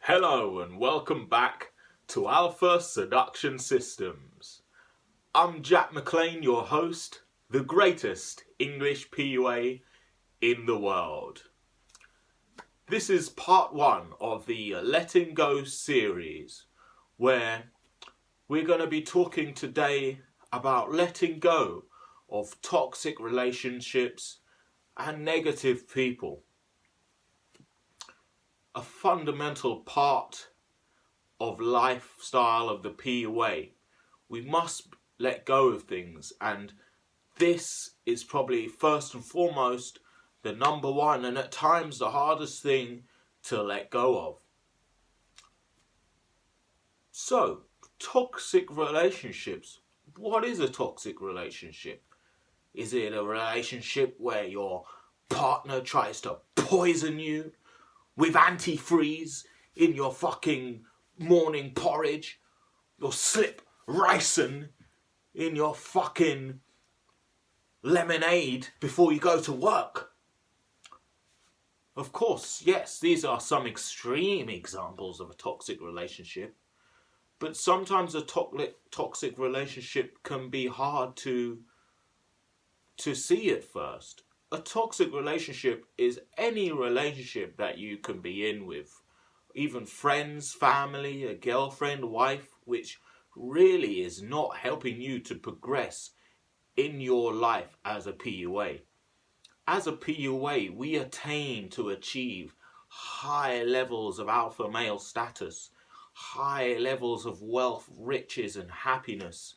Hello and welcome back to Alpha Seduction Systems. I'm Jack McLean, your host, the greatest English PUA in the world. This is part one of the Letting Go series, where we're going to be talking today about letting go of toxic relationships and negative people. A fundamental part of lifestyle of the PUA. We must let go of things, and this is probably first and foremost the number one and at times the hardest thing to let go of. So, toxic relationships. What is a toxic relationship? Is it a relationship where your partner tries to poison you with antifreeze in your fucking morning porridge, or slip ricin in your fucking lemonade before you go to work? Of course, yes, these are some extreme examples of a toxic relationship, but sometimes a toxic relationship can be hard to see at first. A toxic relationship is any relationship that you can be in with, even friends, family, a girlfriend, wife, which really is not helping you to progress in your life as a PUA. As a PUA, we attain to achieve high levels of alpha male status, high levels of wealth, riches, and happiness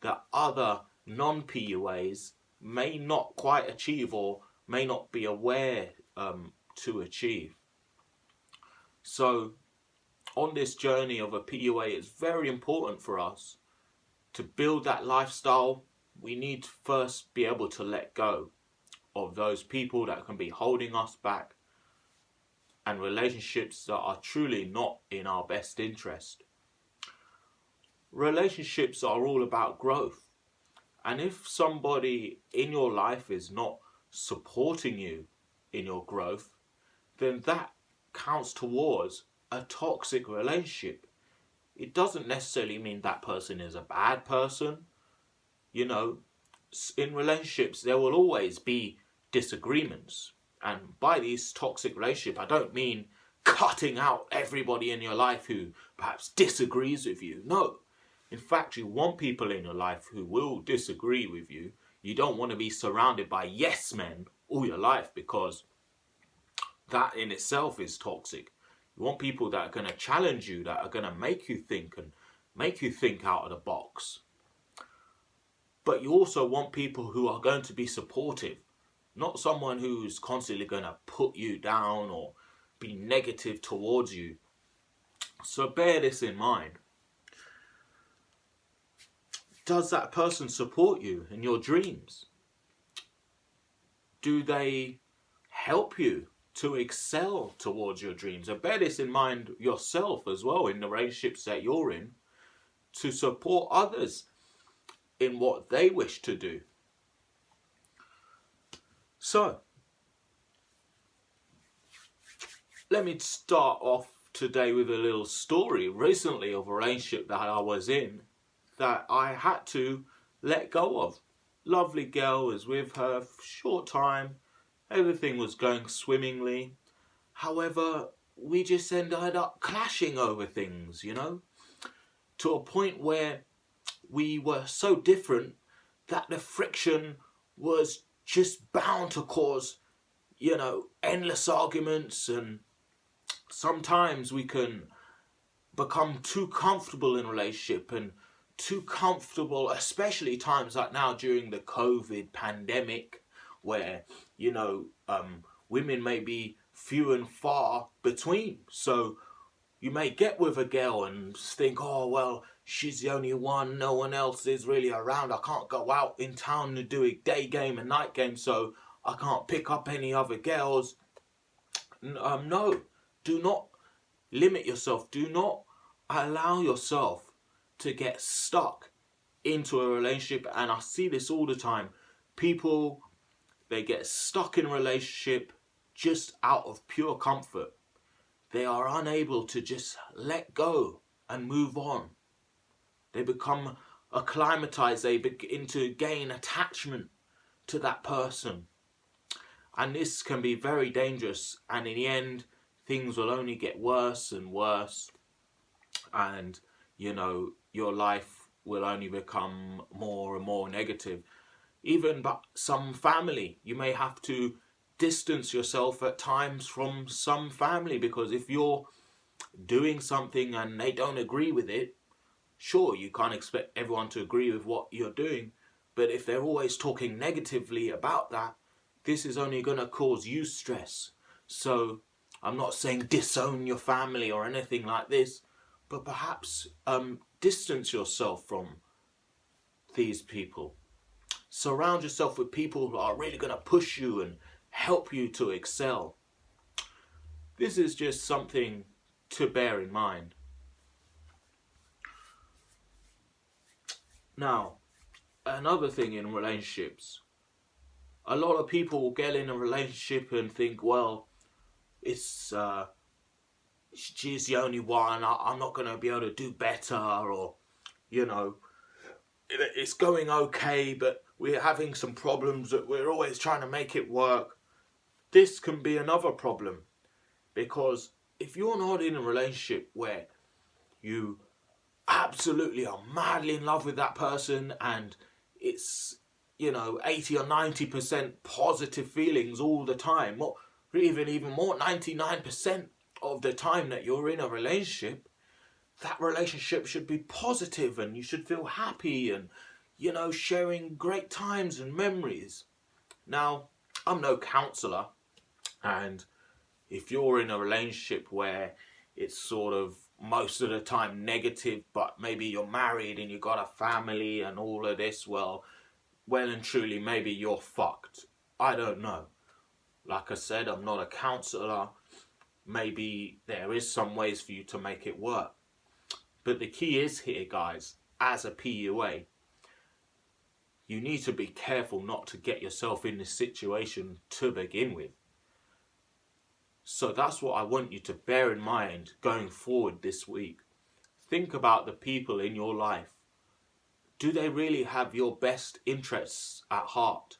that other non-PUAs may not quite achieve or may not be aware to achieve. So, on this journey of a PUA, it's very important for us to build that lifestyle. We need to first be able to let go of those people that can be holding us back and relationships that are truly not in our best interest. Relationships are all about growth. And if somebody in your life is not supporting you in your growth, then that counts towards a toxic relationship. It doesn't necessarily mean that person is a bad person. You know, in relationships there will always be disagreements. And by these toxic relationships, I don't mean cutting out everybody in your life who perhaps disagrees with you. No. In fact, you want people in your life who will disagree with you. You don't want to be surrounded by yes men all your life, because that in itself is toxic. You want people that are going to challenge you, that are going to make you think and make you think out of the box. But you also want people who are going to be supportive, not someone who's constantly going to put you down or be negative towards you. So bear this in mind. Does that person support you in your dreams? Do they help you to excel towards your dreams? And bear this in mind yourself as well in the relationships that you're in, to support others in what they wish to do. So, let me start off today with a little story recently of a relationship that I was in that I had to let go of. Lovely girl, was with her for a short time. Everything was going swimmingly. However, we just ended up clashing over things, to a point where we were so different that the friction was just bound to cause, endless arguments. And sometimes we can become too comfortable in a relationship, and too comfortable, especially times like now during the COVID pandemic, where, women may be few and far between. So you may get with a girl and think, oh, well, she's the only one, no one else is really around. I can't go out in town and do a day game and night game, so I can't pick up any other girls. No, do not limit yourself. Do not allow yourself to get stuck into a relationship. And I see this all the time. People, they get stuck in a relationship just out of pure comfort. they are unable to just let go and move on. They become acclimatized, they begin to gain attachment to that person. And this can be very dangerous, and in the end, things will only get worse and worse, and your life will only become more and more negative. Even but some family, you may have to distance yourself at times from some family, because if you're doing something and they don't agree with it, sure, you can't expect everyone to agree with what you're doing, but if they're always talking negatively about that, this is only going to cause you stress. So I'm not saying disown your family or anything like this, but perhaps distance yourself from these people. Surround yourself with people who are really going to push you and help you to excel. This is just something to bear in mind. Now, another thing in relationships, a lot of people will get in a relationship and think, well, it's she's the only one, I'm not going to be able to do better, or it's going okay, but we're having some problems that we're always trying to make it work. This can be another problem, because if you're not in a relationship where you absolutely are madly in love with that person and it's 80 or 90% positive feelings all the time, or even more, 99% of the time that you're in a relationship, that relationship should be positive and you should feel happy and sharing great times and memories. Now, I'm no counselor, and if you're in a relationship where it's sort of most of the time negative, but maybe you're married and you've got a family and all of this, well and truly, maybe you're fucked. I don't know. Like I said, I'm not a counselor. Maybe there is some ways for you to make it work. But the key is here, guys, as a PUA, you need to be careful not to get yourself in this situation to begin with. So that's what I want you to bear in mind going forward this week. Think about the people in your life. Do they really have your best interests at heart?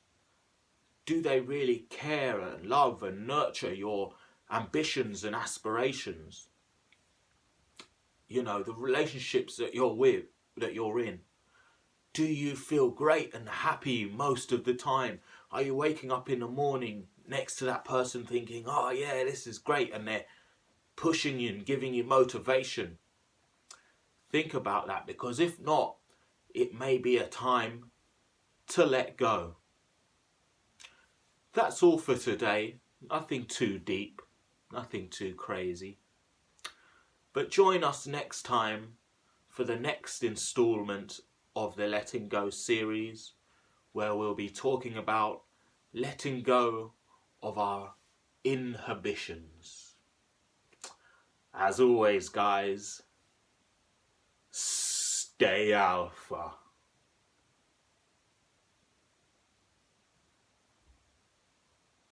Do they really care and love and nurture your ambitions and aspirations? The relationships that you're in. Do you feel great and happy most of the time? Are you waking up in the morning next to that person thinking, oh yeah, this is great, and they're pushing you and giving you motivation? Think about that, because if not, it may be a time to let go. That's all for today. Nothing too deep, nothing too crazy. But join us next time for the next installment of the Letting Go series, where we'll be talking about letting go of our inhibitions. As always, guys, stay alpha.